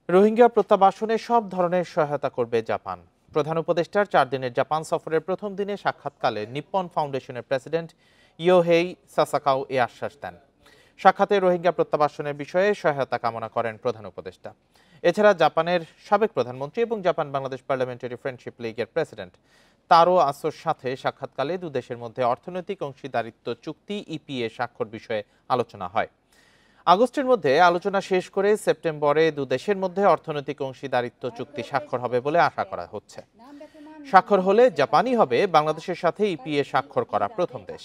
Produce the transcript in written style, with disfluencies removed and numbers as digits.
রোহিঙ্গা প্রত্যাবাসনে সব ধরনের সহায়তা করবে জাপান। প্রধান উপদেষ্টার 4 দিনের জাপান সফরের প্রথম দিনে সাক্ষাৎকালে নিপ্পন ফাউন্ডেশনের প্রেসিডেন্ট ইয়োহেই সাসাকাও এ আশ্বাস দেন। সাক্ষাতে রোহিঙ্গা প্রত্যাবাসনের বিষয়ে সহায়তা কামনা করেন প্রধান উপদেষ্টা। এছাড়া জাপানের সাবেক প্রধানমন্ত্রী এবং জাপান বাংলাদেশ পার্লামেন্টারি ফ্রেন্ডশিপ লীগের প্রেসিডেন্ট তারো আসোর সাথে সাক্ষাৎকালে দুদেশের মধ্যে অর্থনৈতিক অংশীদারিত্ব চুক্তি ইপিএ স্বাক্ষর বিষয়ে আলোচনা হয়। আগস্টের মধ্যে আলোচনা শেষ করে সেপ্টেম্বরে দুদেশের মধ্যে অর্থনৈতিক অংশীদারিত্ব চুক্তি স্বাক্ষর হবে বলে আশা করা হচ্ছে। স্বাক্ষর হলে জাপানই হবে বাংলাদেশের সাথে ইপিএ স্বাক্ষর করা প্রথম দেশ।